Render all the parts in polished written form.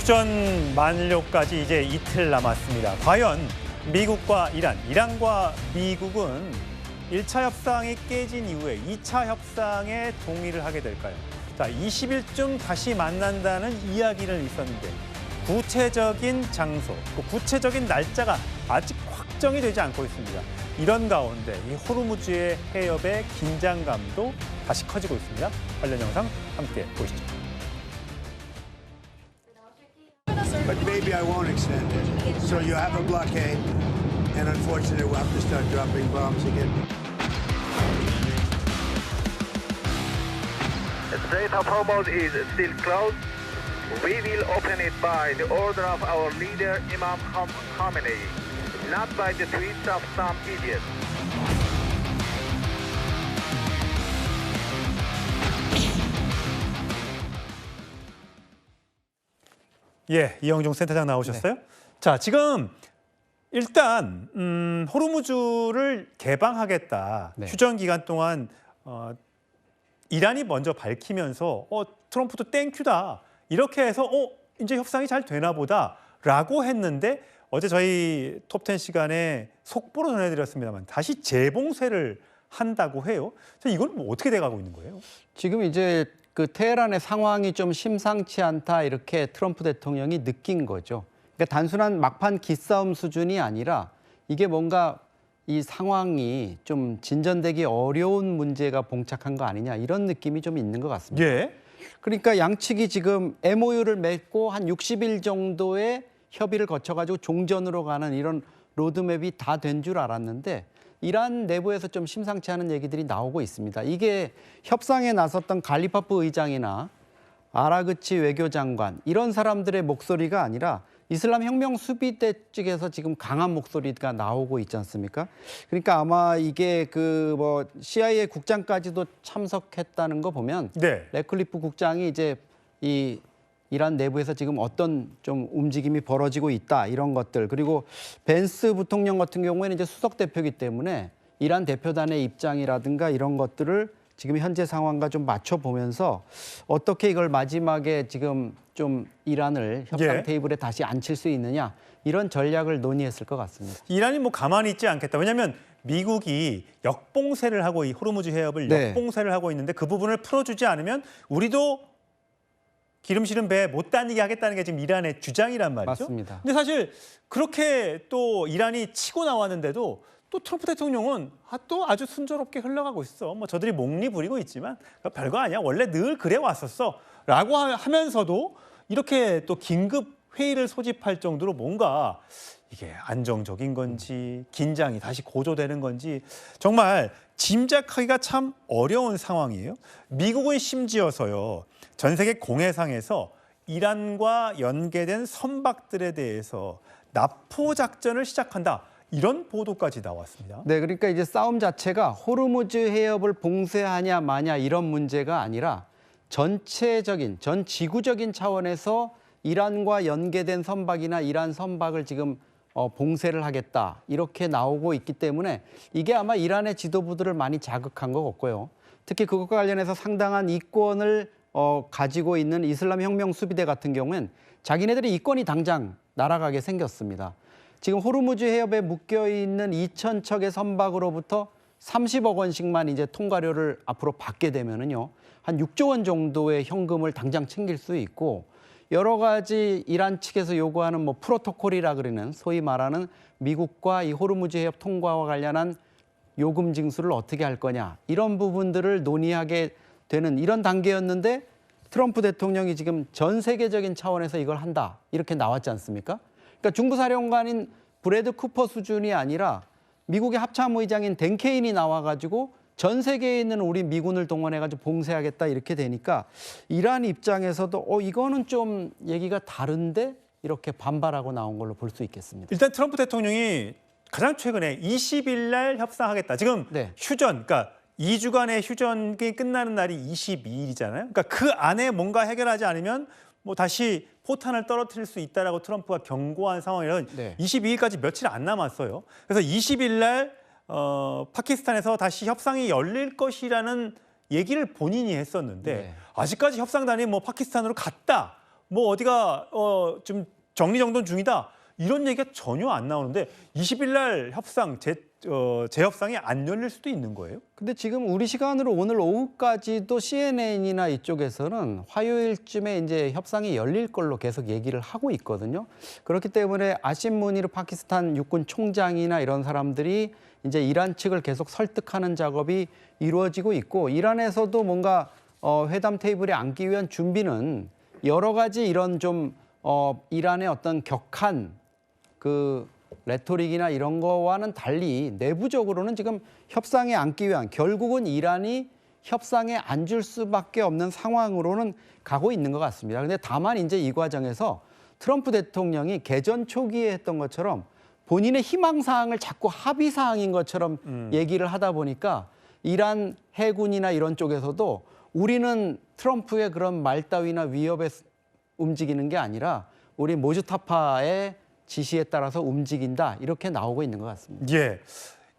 휴전 만료까지 이제 이틀 남았습니다. 과연 미국과 이란과 미국은 1차 협상이 깨진 이후에 2차 협상에 동의를 하게 될까요? 자, 20일쯤 다시 만난다는 이야기는 있었는데 구체적인 장소, 구체적인 날짜가 아직 확정이 되지 않고 있습니다. 이런 가운데 이 호르무즈의 해협의 긴장감도 다시 커지고 있습니다. 관련 영상 함께 보시죠. But maybe I won't extend it. So you have a blockade, and unfortunately we'll have to start dropping bombs again. The Strait of Hormuz is still closed. We will open it by the order of our leader Imam Khamenei, not by the tweets of some idiots. 예, 이영종 센터장 나오셨어요? 네. 자, 지금 일단 호르무즈를 개방하겠다. 네. 휴전 기간 동안 이란이 먼저 밝히면서 트럼프도 땡큐다. 이렇게 해서 이제 협상이 잘 되나 보다라고 했는데 어제 저희 톱10 시간에 속보로 전해드렸습니다만 다시 재봉쇄를 한다고 해요. 이건 뭐 어떻게 돼가고 있는 거예요? 지금 이제 그 테헤란의 상황이 좀 심상치 않다 이렇게 트럼프 대통령이 느낀 거죠. 그러니까 단순한 막판 기싸움 수준이 아니라 이게 뭔가 이 상황이 좀 진전되기 어려운 문제가 봉착한 거 아니냐 이런 느낌이 좀 있는 것 같습니다. 예. 그러니까 양측이 지금 MOU를 맺고 한 60일 정도의 협의를 거쳐가지고 종전으로 가는 이런 로드맵이 다 된 줄 알았는데 이란 내부에서 좀 심상치 않은 얘기들이 나오고 있습니다. 이게 협상에 나섰던 갈리파프 의장이나 아라그치 외교장관 이런 사람들의 목소리가 아니라 이슬람 혁명 수비대 측에서 지금 강한 목소리가 나오고 있지 않습니까? 그러니까 아마 이게 CIA 국장까지도 참석했다는 거 보면 네. 레클리프 국장이 이제 이 이란 내부에서 지금 어떤 좀 움직임이 벌어지고 있다 이런 것들 그리고 벤스 부통령 같은 경우에는 이제 수석 대표이기 때문에 이란 대표단의 입장이라든가 이런 것들을 지금 현재 상황과 좀 맞춰보면서 어떻게 이걸 마지막에 지금 좀 이란을 협상 테이블에 다시 앉힐 수 있느냐 이런 전략을 논의했을 것 같습니다. 이란이 뭐 가만히 있지 않겠다. 왜냐하면 미국이 역봉쇄를 하고 이 호르무즈 해협을 역봉쇄를 하고 있는데 그 부분을 풀어주지 않으면 우리도 기름 실은 배 못 다니게 하겠다는 게 지금 이란의 주장이란 말이죠. 맞습니다. 근데 사실 그렇게 또 이란이 치고 나왔는데도 또 트럼프 대통령은 또 아주 순조롭게 흘러가고 있어. 뭐 저들이 목리 부리고 있지만 별거 아니야. 원래 늘 그래 왔었어. 라고 하면서도 이렇게 또 긴급 회의를 소집할 정도로 뭔가 이게 안정적인 건지 긴장이 다시 고조되는 건지 정말 짐작하기가 참 어려운 상황이에요. 미국은 심지어서요. 전 세계 공해상에서 이란과 연계된 선박들에 대해서 납포 작전을 시작한다. 이런 보도까지 나왔습니다. 네, 그러니까 이제 싸움 자체가 호르무즈 해협을 봉쇄하냐 마냐 이런 문제가 아니라 전 지구적인 차원에서 이란과 연계된 선박이나 이란 선박을 지금 봉쇄를 하겠다 이렇게 나오고 있기 때문에 이게 아마 이란의 지도부들을 많이 자극한 것 같고요. 특히 그것과 관련해서 상당한 이권을 가지고 있는 이슬람 혁명 수비대 같은 경우엔 자기네들의 이권이 당장 날아가게 생겼습니다. 지금 호르무즈 해협에 묶여있는 2,000척의 선박으로부터 30억 원씩만 이제 통과료를 앞으로 받게 되면은요. 한 6조 원 정도의 현금을 당장 챙길 수 있고 여러 가지 이란 측에서 요구하는 프로토콜이라 그러는 소위 말하는 미국과 이 호르무즈 해협 통과와 관련한 요금 징수를 어떻게 할 거냐 이런 부분들을 논의하게 되는 이런 단계였는데 트럼프 대통령이 지금 전 세계적인 차원에서 이걸 한다 이렇게 나왔지 않습니까? 그러니까 중부사령관인 브래드 쿠퍼 수준이 아니라 미국의 합참의장인 댄 케인이 나와가지고 전 세계에 있는 우리 미군을 동원해가지고 봉쇄하겠다 이렇게 되니까 이란 입장에서도 이거는 좀 얘기가 다른데 이렇게 반발하고 나온 걸로 볼 수 있겠습니다. 일단 트럼프 대통령이 가장 최근에 20일 날 협상하겠다. 지금 휴전, 그러니까 2주간의 휴전이 끝나는 날이 22일이잖아요. 그러니까 그 안에 뭔가 해결하지 않으면 다시 포탄을 떨어뜨릴 수 있다라고 트럼프가 경고한 상황이라 22일까지 며칠 안 남았어요. 그래서 20일 날 파키스탄에서 다시 협상이 열릴 것이라는 얘기를 본인이 했었는데 아직까지 협상단이 파키스탄으로 갔다 뭐 어디가 좀 정리정돈 중이다. 이런 얘기가 전혀 안 나오는데 20일 날 협상 재협상이 안 열릴 수도 있는 거예요? 근데 지금 우리 시간으로 오늘 오후까지도 CNN이나 이쪽에서는 화요일쯤에 이제 협상이 열릴 걸로 계속 얘기를 하고 있거든요. 그렇기 때문에 아심 무니르 파키스탄 육군 총장이나 이런 사람들이 이제 이란 측을 계속 설득하는 작업이 이루어지고 있고, 이란에서도 뭔가 회담 테이블에 앉기 위한 준비는 여러 가지 이런 좀 이란의 어떤 격한 그 레토릭이나 이런 거와는 달리 내부적으로는 지금 협상에 앉기 위한, 결국은 이란이 협상에 앉을 수밖에 없는 상황으로는 가고 있는 것 같습니다. 근데 다만 이제 이 과정에서 트럼프 대통령이 개전 초기에 했던 것처럼 본인의 희망사항을 자꾸 합의사항인 것처럼 얘기를 하다 보니까 이란 해군이나 이런 쪽에서도 우리는 트럼프의 그런 말 따위나 위협에 움직이는 게 아니라 우리 모주타파의 지시에 따라서 움직인다, 이렇게 나오고 있는 것 같습니다. 예.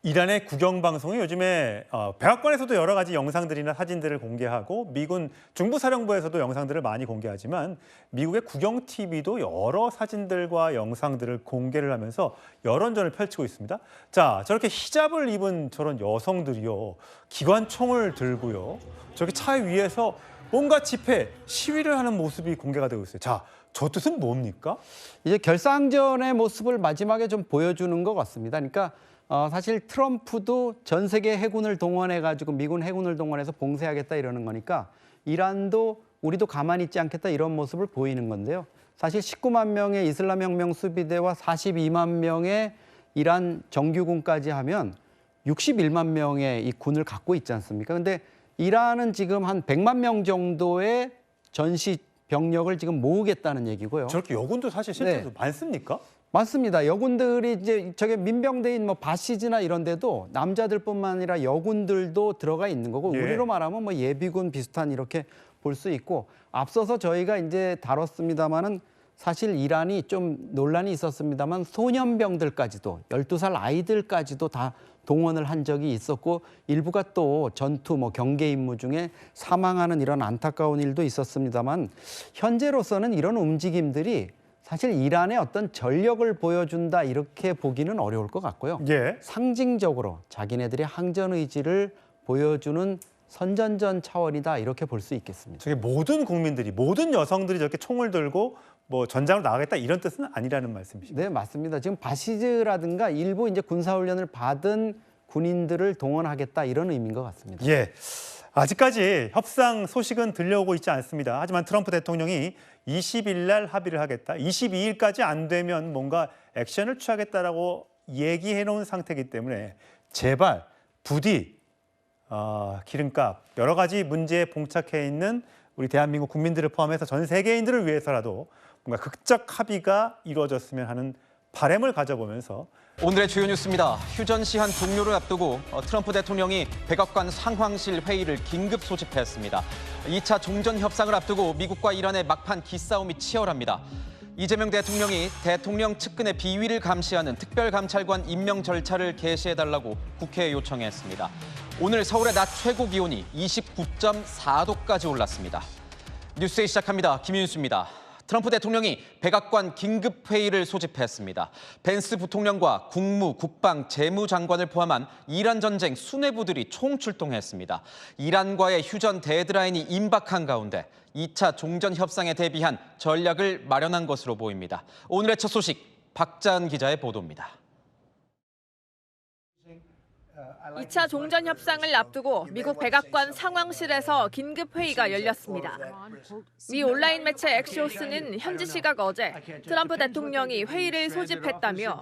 이란의 국영방송이 요즘에 백악관에서도 여러 가지 영상들이나 사진들을 공개하고 미군 중부사령부에서도 영상들을 많이 공개하지만 미국의 국영TV도 여러 사진들과 영상들을 공개를 하면서 여론전을 펼치고 있습니다. 자, 저렇게 히잡을 입은 저런 여성들이요, 기관총을 들고요, 저렇게 차 위에서 뭔가 집회, 시위를 하는 모습이 공개가 되고 있어요. 자, 저 뜻은 뭡니까? 이제 결상전의 모습을 마지막에 좀 보여주는 것 같습니다. 그러니까 사실 트럼프도 전 세계 해군을 동원해가지고 미군 해군을 동원해서 봉쇄하겠다 이러는 거니까 이란도 우리도 가만히 있지 않겠다 이런 모습을 보이는 건데요. 사실 19만 명의 이슬람 혁명 수비대와 42만 명의 이란 정규군까지 하면 61만 명의 이 군을 갖고 있지 않습니까? 근데 이란은 지금 한 100만 명 정도의 전시 병력을 지금 모으겠다는 얘기고요. 저렇게 여군도 사실 실제로 많습니까? 맞습니다. 여군들이 이제 저게 민병대인 뭐 바시즈나 이런 데도 남자들뿐만 아니라 여군들도 들어가 있는 거고, 예. 우리로 말하면 뭐 예비군 비슷한 이렇게 볼 수 있고, 앞서서 저희가 이제 다뤘습니다마는 사실 이란이 좀 논란이 있었습니다만 소년병들까지도 12살 아이들까지도 다 동원을 한 적이 있었고, 일부가 또 전투 뭐 경계 임무 중에 사망하는 이런 안타까운 일도 있었습니다만, 현재로서는 이런 움직임들이 사실 이란의 어떤 전력을 보여준다 이렇게 보기는 어려울 것 같고요. 예. 상징적으로 자기네들의 항전 의지를 보여주는 선전전 차원이다 이렇게 볼 수 있겠습니다. 저게 모든 국민들이, 모든 여성들이 저렇게 총을 들고 뭐 전장으로 나가겠다 이런 뜻은 아니라는 말씀이십니까? 네, 맞습니다. 지금 바시즈라든가 일부 이제 군사훈련을 받은 군인들을 동원하겠다 이런 의미인 것 같습니다. 예. 아직까지 협상 소식은 들려오고 있지 않습니다. 하지만 트럼프 대통령이 20일 날 합의를 하겠다, 22일까지 안 되면 뭔가 액션을 취하겠다라고 얘기해 놓은 상태이기 때문에 제발 부디 기름값 여러 가지 문제에 봉착해 있는 우리 대한민국 국민들을 포함해서 전 세계인들을 위해서라도 뭔가 극적 합의가 이루어졌으면 하는 바람을 가져보면서 오늘의 주요 뉴스입니다. 휴전 시한 종료를 앞두고 트럼프 대통령이 백악관 상황실 회의를 긴급 소집했습니다. 2차 종전 협상을 앞두고 미국과 이란의 막판 기싸움이 치열합니다. 이재명 대통령이 대통령 측근의 비위를 감시하는 특별감찰관 임명 절차를 개시해달라고 국회에 요청했습니다. 오늘 서울의 낮 최고 기온이 29.4도까지 올랐습니다. 뉴스에 시작합니다. 김윤수입니다. 트럼프 대통령이 백악관 긴급회의를 소집했습니다. 벤스 부통령과 국무, 국방, 재무장관을 포함한 이란 전쟁 수뇌부들이 총출동했습니다. 이란과의 휴전 데드라인이 임박한 가운데 2차 종전 협상에 대비한 전략을 마련한 것으로 보입니다. 오늘의 첫 소식, 박자은 기자의 보도입니다. 2차 종전 협상을 앞두고 미국 백악관 상황실에서 긴급 회의가 열렸습니다. 미 온라인 매체 엑시오스는 현지 시각 어제 트럼프 대통령이 회의를 소집했다며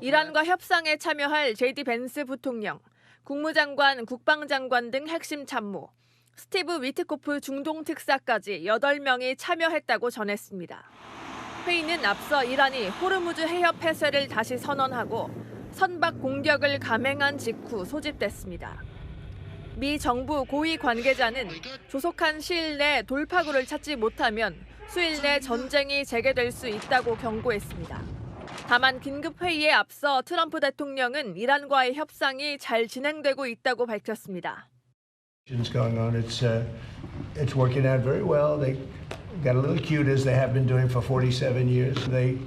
이란과 협상에 참여할 JD 벤스 부통령, 국무장관, 국방장관 등 핵심 참모, 스티브 위트코프 중동 특사까지 8명이 참여했다고 전했습니다. 회의는 앞서 이란이 호르무즈 해협 폐쇄를 다시 선언하고 선박 공격을 감행한 직후 소집됐습니다. 미 정부 고위 관계자는 조속한 시일 내 돌파구를 찾지 못하면 수일 내 전쟁이 재개될 수 있다고 경고했습니다. 다만 긴급 회의에 앞서 트럼프 대통령은 이란과의 협상이 잘 진행되고 있다고 밝혔습니다. Going on. It's working out very well. got a little cute as they have been doing for 47 years. They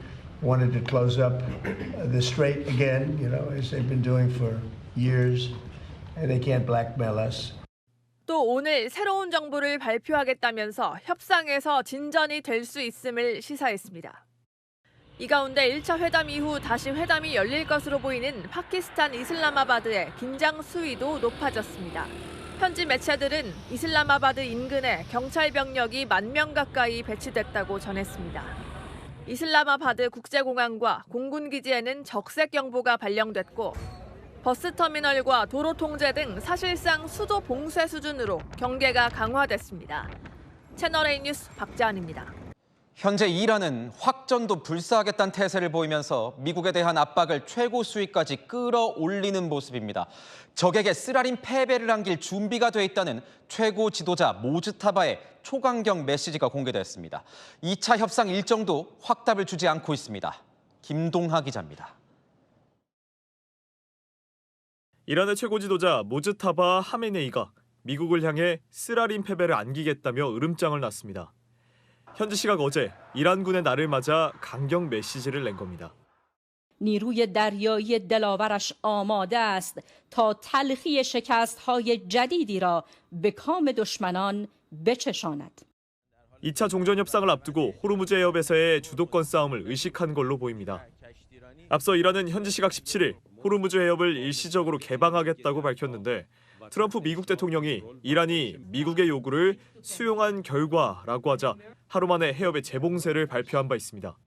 wanted to close up the strait again, you know, as they've been doing for years, and they can't blackmail us. 또 오늘 새로운 정보를 발표하겠다면서 협상에서 진전이 될 수 있음을 시사했습니다. 이 가운데 1차 회담 이후 다시 회담이 열릴 것으로 보이는 파키스탄 이슬라마바드의 긴장 수위도 높아졌습니다. 현지 매체들은 이슬라마바드 인근에 경찰 병력이 10,000명 가까이 배치됐다고 전했습니다. 이슬라마바드 국제공항과 공군기지에는 적색 경보가 발령됐고 버스터미널과 도로 통제 등 사실상 수도 봉쇄 수준으로 경계가 강화됐습니다. 채널A 뉴스 박지안입니다. 현재 이란은 확전도 불사하겠다는 태세를 보이면서 미국에 대한 압박을 최고 수위까지 끌어올리는 모습입니다. 적에게 쓰라린 패배를 안길 준비가 돼 있다는 최고 지도자 모즈타바의 초강경 메시지가 공개됐습니다. 2차 협상 일정도 확답을 주지 않고 있습니다. 김동하 기자입니다. 이란의 최고 지도자 모즈타바 하메네이가 미국을 향해 쓰라린 패배를 안기겠다며 으름장을 놨습니다. 현지 시각 어제 이란군의 날을 맞아 강경 메시지를 낸 겁니다. نیروی دریایی دلاورش آماده است تا تلخی شکست‌های جدیدی را به کام دشمنان بچشاند. 2차 종전 협상을 앞두고 호르무즈 해협에서의 주도권 싸움을 의식한 걸로 보입니다. 앞서 이란은 현지 시각 17일 호르무즈 해협을 일시적으로 개방하겠다고 밝혔는데 트럼프 미국 대통령이 이란이 미국의 요구를 수용한 결과라고 하자 하루 만에 해협의 재봉쇄를 발표한 바 있습니다.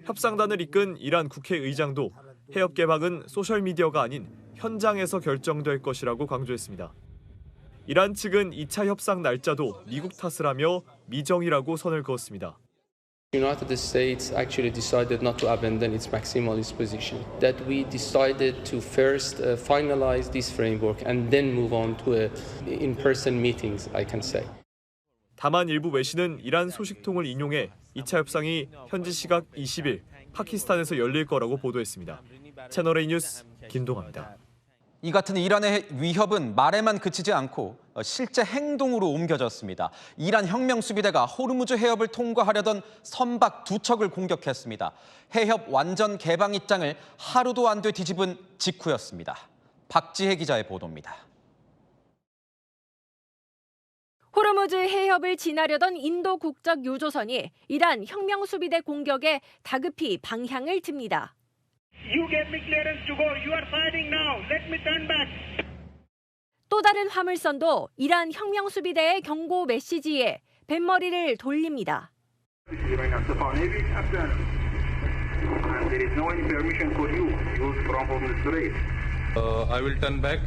협상단을 이끈 이란 국회의장도 해협 개방은 소셜미디어가 아닌 현장에서 결정될 것이라고 강조했습니다. 이란 측은 2차 협상 날짜도 미국 탓을 하며 미정이라고 선을 그었습니다. United States actually decided not to abandon its maximalist position. That we decided to first finalize this framework and then move on to in-person meetings, I can say. 다만 일부 외신은 이란 소식통을 인용해 2차 협상이 현지 시각 20일 파키스탄에서 열릴 거라고 보도했습니다. 채널A 뉴스 김동아입니다. 이 같은 이란의 위협은 말에만 그치지 않고 실제 행동으로 옮겨졌습니다. 이란 혁명수비대가 호르무즈 해협을 통과하려던 선박 2척을 공격했습니다. 해협 완전 개방 입장을 하루도 안 돼 뒤집은 직후였습니다. 박지혜 기자의 보도입니다. 호르무즈 해협을 지나려던 인도 국적 유조선이 이란 혁명수비대 공격에 다급히 방향을 틉니다. You gave me clearance to go. You are firing now. Let me turn back. 또 다른 화물선도 이란 혁명수비대의 경고 메시지에 뱃머리를 돌립니다. I will turn back.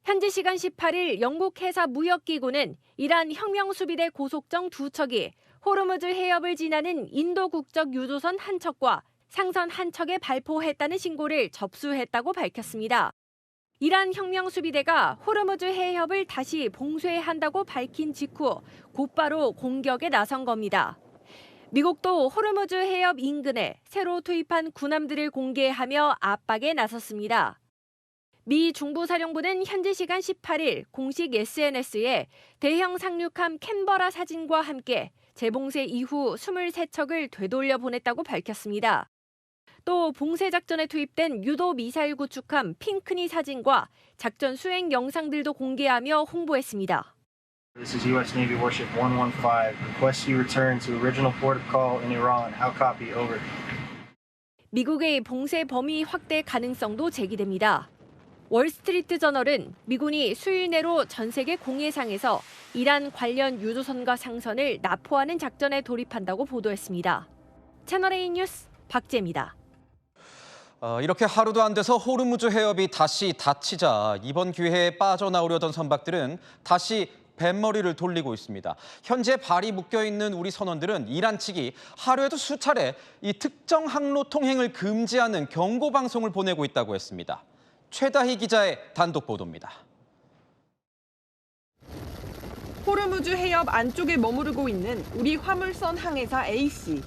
현지 시간 18일 영국 해사 무역기구는 이란 혁명수비대 고속정 2척이 호르무즈 해협을 지나는 인도 국적 유조선 한 척과 상선 한 척에 발포했다는 신고를 접수했다고 밝혔습니다. 이란 혁명수비대가 호르무즈 해협을 다시 봉쇄한다고 밝힌 직후 곧바로 공격에 나선 겁니다. 미국도 호르무즈 해협 인근에 새로 투입한 군함들을 공개하며 압박에 나섰습니다. 미 중부사령부는 현지 시간 18일 공식 SNS에 대형 상륙함 캔버라 사진과 함께 재봉쇄 이후 23척을 되돌려 보냈다고 밝혔습니다. 또 봉쇄 작전에 투입된 유도 미사일 구축함 핑크니 사진과 작전 수행 영상들도 공개하며 홍보했습니다. This is U.S. Navy warship 115. Request you return to original port of call in Iran. How copy? Over. 미국의 봉쇄 범위 확대 가능성도 제기됩니다. 월스트리트 저널은 미군이 수일 내로 전 세계 공해상에서 이란 관련 유조선과 상선을 납포하는 작전에 돌입한다고 보도했습니다. 채널A 뉴스 박재입니다. 이렇게 하루도 안 돼서 호르무즈 해협이 다시 닫히자 이번 기회에 빠져나오려던 선박들은 다시 뱃머리를 돌리고 있습니다. 현재 발이 묶여있는 우리 선원들은 이란 측이 하루에도 수차례 이 특정 항로 통행을 금지하는 경고 방송을 보내고 있다고 했습니다. 최다희 기자의 단독 보도입니다. 호르무즈 해협 안쪽에 머무르고 있는 우리 화물선 항해사 A씨.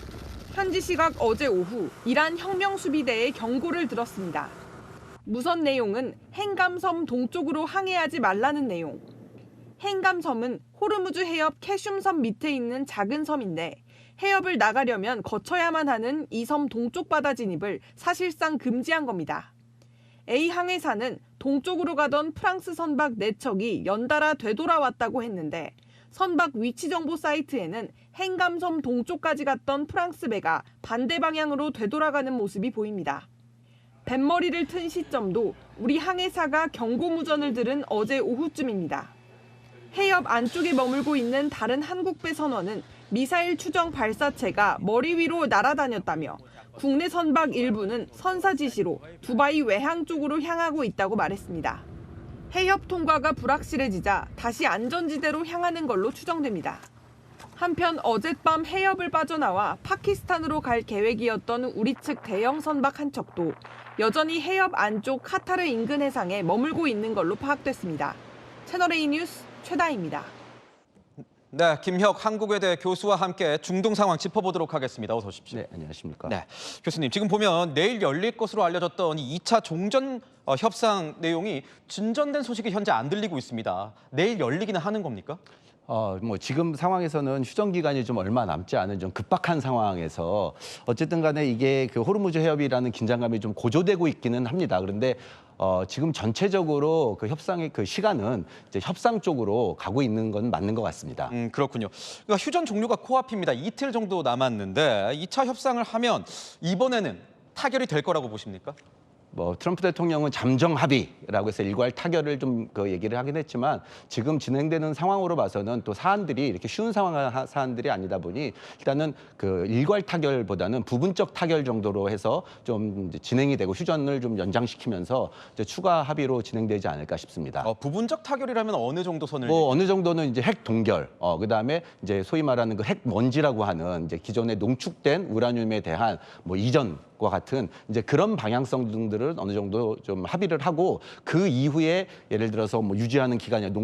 현지 시각 어제 오후 이란 혁명수비대에 경고를 들었습니다. 무선 내용은 행감섬 동쪽으로 항해하지 말라는 내용. 행감섬은 호르무즈 해협 캐슘섬 밑에 있는 작은 섬인데 해협을 나가려면 거쳐야만 하는 이 섬 동쪽 바다 진입을 사실상 금지한 겁니다. A 항해사는 동쪽으로 가던 프랑스 선박 4척이 연달아 되돌아왔다고 했는데 선박 위치 정보 사이트에는 행감섬 동쪽까지 갔던 프랑스 배가 반대 방향으로 되돌아가는 모습이 보입니다. 뱃머리를 튼 시점도 우리 항해사가 경고무전을 들은 어제 오후쯤입니다. 해협 안쪽에 머물고 있는 다른 한국배 선원은 미사일 추정 발사체가 머리 위로 날아다녔다며 국내 선박 일부는 선사 지시로 두바이 외항 쪽으로 향하고 있다고 말했습니다. 해협 통과가 불확실해지자 다시 안전지대로 향하는 걸로 추정됩니다. 한편 어젯밤 해협을 빠져나와 파키스탄으로 갈 계획이었던 우리 측 대형 선박 한 척도 여전히 해협 안쪽 카타르 인근 해상에 머물고 있는 걸로 파악됐습니다. 채널A 뉴스 최다희입니다. 네, 김혁 한국외대 교수와 함께 중동 상황 짚어보도록 하겠습니다. 어서 오십시오. 네, 안녕하십니까. 네, 교수님 지금 보면 내일 열릴 것으로 알려졌던 이 2차 종전 협상 내용이 진전된 소식이 현재 안 들리고 있습니다. 내일 열리기는 하는 겁니까? 뭐 지금 상황에서는 휴전 기간이 좀 얼마 남지 않은 좀 급박한 상황에서 어쨌든 간에 이게 그 호르무즈 해협이라는 긴장감이 좀 고조되고 있기는 합니다. 그런데 지금 전체적으로 그 협상의 그 시간은 이제 협상 쪽으로 가고 있는 건 맞는 것 같습니다. 그렇군요. 그러니까 휴전 종료가 코앞입니다. 이틀 정도 남았는데 2차 협상을 하면 이번에는 타결이 될 거라고 보십니까? 뭐 트럼프 대통령은 잠정 합의라고 해서 일괄 타결을 좀 그 얘기를 하긴 했지만 지금 진행되는 상황으로 봐서는 또 사안들이 이렇게 쉬운 사안들이 아니다 보니 일단은 그 일괄 타결보다는 부분적 타결 정도로 해서 좀 이제 진행이 되고 휴전을 좀 연장시키면서 이제 추가 합의로 진행되지 않을까 싶습니다. 부분적 타결이라면 어느 정도 선을? 뭐 어느 정도는 이제 핵 동결, 그다음에 이제 소위 말하는 그 핵 먼지라고 하는 이제 기존에 농축된 우라늄에 대한 뭐 이전과 같은 이제 그런 방향성 등들을 어느 정도 좀 합의를 하고 그 이후에 예를 들어서 뭐 유지하는 기간이나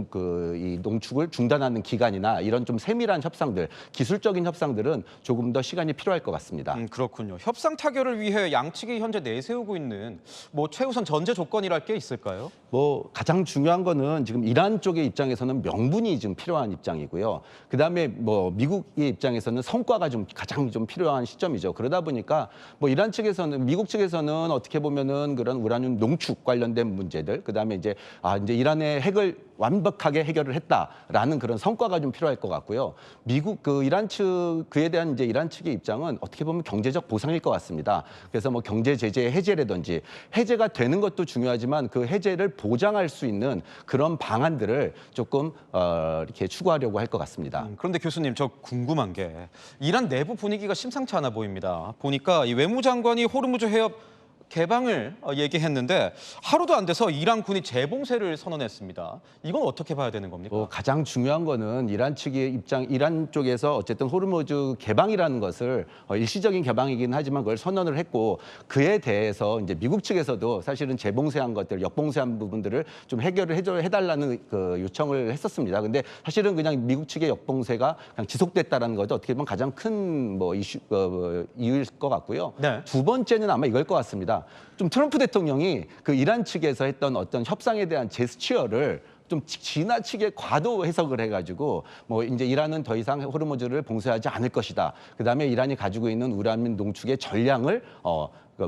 이 농축을 중단하는 기간이나 이런 좀 세밀한 협상들, 기술적인 협상들은 조금 더 시간이 필요할 것 같습니다. 그렇군요. 협상 타결을 위해 양측이 현재 내세우고 있는 뭐 최우선 전제 조건이랄 게 있을까요? 뭐 가장 중요한 거는 지금 이란 쪽의 입장에서는 명분이 좀 필요한 입장이고요. 그다음에 뭐 미국의 입장에서는 성과가 좀 가장 좀 필요한 시점이죠. 그러다 보니까 뭐 이란 측에서는 미국 측에서는 어떻게 보면은 그런 우라늄 농축 관련된 문제들, 그다음에 이제 이제 이란의 핵을 완벽하게 해결을 했다라는 그런 성과가 좀 필요할 것 같고요. 미국 그 이란 측 그에 대한 이제 이란 측의 입장은 어떻게 보면 경제적 보상일 것 같습니다. 그래서 뭐 경제 제재 해제라든지 해제가 되는 것도 중요하지만 그 해제를 보장할 수 있는 그런 방안들을 조금 이렇게 추구하려고 할 것 같습니다. 그런데 교수님, 저 궁금한 게 이란 내부 분위기가 심상치 않아 보입니다. 보니까 이 외무장관이 호르무즈 해협 개방을 얘기했는데 하루도 안 돼서 이란 군이 재봉쇄를 선언했습니다. 이건 어떻게 봐야 되는 겁니까? 가장 중요한 거는 이란 측의 이란 쪽에서 어쨌든 호르무즈 개방이라는 것을 일시적인 개방이긴 하지만 그걸 선언을 했고 그에 대해서 이제 미국 측에서도 사실은 재봉쇄한 것들, 역봉쇄한 부분들을 좀 해결을 해달라는 그 요청을 했었습니다. 근데 사실은 그냥 미국 측의 역봉쇄가 그냥 지속됐다라는 것도 어떻게 보면 가장 큰 뭐 이유일 것 같고요. 네. 두 번째는 아마 이걸 것 같습니다. 좀 트럼프 대통령이 그 이란 측에서 했던 어떤 협상에 대한 제스처를 좀 지나치게 과도 해석을 해가지고 뭐 이제 이란은 더 이상 호르무즈를 봉쇄하지 않을 것이다. 그다음에 이란이 가지고 있는 우라늄 농축의 전량을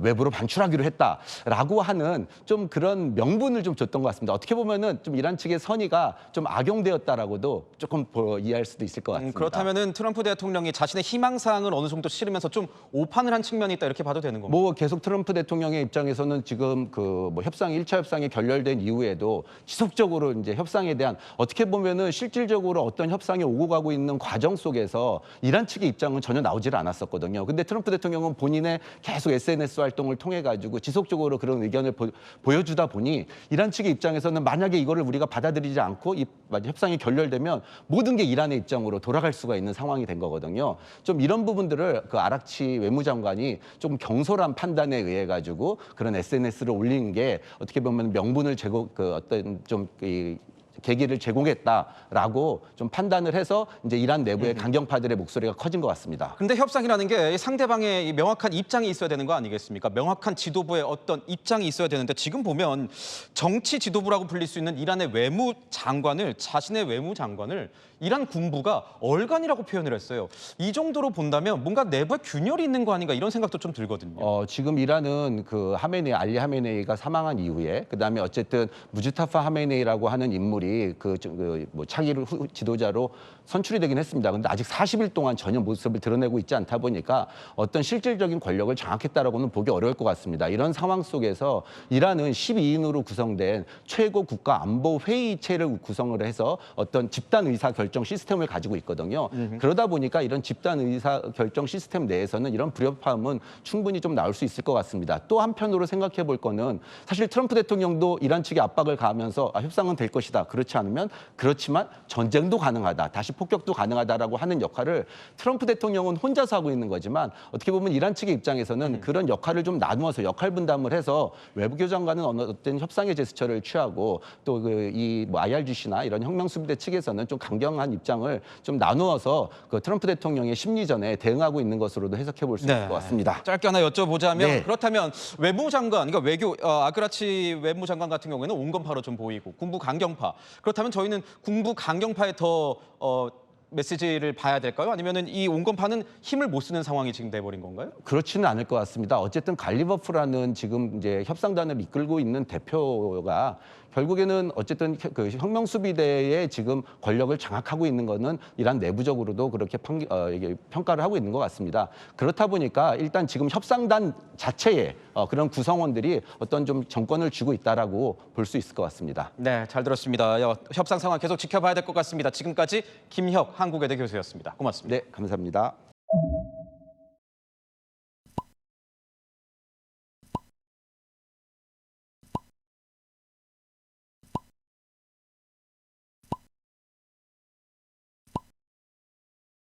외부로 반출하기로 했다라고 하는 좀 그런 명분을 좀 줬던 것 같습니다. 어떻게 보면은 좀 이란 측의 선의가 좀 악용되었다라고도 조금 이해할 수도 있을 것 같습니다. 그렇다면은 트럼프 대통령이 자신의 희망사항을 어느 정도 실으면서 좀 오판을 한 측면이 있다 이렇게 봐도 되는 겁니까? 뭐 계속 트럼프 대통령의 입장에서는 지금 그 뭐 협상이 1차 협상이 결렬된 이후에도 지속적으로 이제 협상에 대한 어떻게 보면은 실질적으로 어떤 협상이 오고 가고 있는 과정 속에서 이란 측의 입장은 전혀 나오질 않았었거든요. 근데 트럼프 대통령은 본인의 계속 SNS 활동을 통해 가지고 지속적으로 그런 의견을 보여주다 보니 이란 측의 입장에서는 만약에 이거를 우리가 받아들이지 않고 이 협상이 결렬되면 모든 게 이란의 입장으로 돌아갈 수가 있는 상황이 된 거거든요. 좀 이런 부분들을 그 아락치 외무장관이 조금 경솔한 판단에 의해 가지고 그런 SNS를 올리는 게 어떻게 보면 명분을 어떤 좀 계기를 제공했다라고 좀 판단을 해서 이제 이란 내부의 강경파들의 목소리가 커진 것 같습니다. 근데 협상이라는 게 상대방의 이 명확한 입장이 있어야 되는 거 아니겠습니까? 명확한 지도부의 어떤 입장이 있어야 되는데 지금 보면 정치 지도부라고 불릴 수 있는 이란의 외무장관을 자신의 외무장관을 이란 군부가 얼간이라고 표현을 했어요. 이 정도로 본다면 뭔가 내부에 균열이 있는 거 아닌가 이런 생각도 좀 들거든요. 지금 이란은 그 알리 하메네이가 사망한 이후에 그다음에 어쨌든 무즈타파 하메네이라고 하는 인물이 뭐 차기 지도자로 선출이 되긴 했습니다. 근데 아직 40일 동안 전혀 모습을 드러내고 있지 않다 보니까 어떤 실질적인 권력을 장악했다라고는 보기 어려울 것 같습니다. 이런 상황 속에서 이란은 12인으로 구성된 최고 국가 안보 회의체를 구성을 해서 어떤 집단 의사 결정 시스템을 가지고 있거든요. 그러다 보니까 이런 집단 의사 결정 시스템 내에서는 이런 불협화음은 충분히 좀 나올 수 있을 것 같습니다. 또 한편으로 생각해 볼 거는 사실 트럼프 대통령도 이란 측에 압박을 가하면서 협상은 될 것이다. 그렇지 않으면 그렇지만 전쟁도 가능하다. 다시 폭격도 가능하다라고 하는 역할을 트럼프 대통령은 혼자서 하고 있는 거지만 어떻게 보면 이란 측의 입장에서는 그런 역할을 좀 나누어서 역할 분담을 해서 외무교 장관은 어떤 협상의 제스처를 취하고 또 이 IRGC나 이런 혁명수비대 측에서는 좀 강경한 입장을 좀 나누어서 그 트럼프 대통령의 심리전에 대응하고 있는 것으로도 해석해 볼 수 있을 것 같습니다. 짧게 하나 여쭤보자면 네. 그렇다면 외무장관, 그러니까 아그라치 외무장관 같은 경우에는 온건파로 좀 보이고 군부 강경파. 그렇다면 저희는 군부 강경파에 더 메시지를 봐야 될까요? 아니면은 이 온건파는 힘을 못 쓰는 상황이 지금 돼버린 건가요? 그렇지는 않을 것 같습니다. 어쨌든 갈리버프라는 지금 이제 협상단을 이끌고 있는 대표가 결국에는 어쨌든 그 혁명수비대의 지금 권력을 장악하고 있는 거는 이란 내부적으로도 그렇게 평가를 하고 있는 것 같습니다. 그렇다 보니까 일단 지금 협상단 자체에 그런 구성원들이 어떤 좀 정권을 쥐고 있다라고 볼 수 있을 것 같습니다. 네, 잘 들었습니다. 협상 상황 계속 지켜봐야 될 것 같습니다. 지금까지 김혁 한국외대 교수였습니다. 고맙습니다. 네, 감사합니다.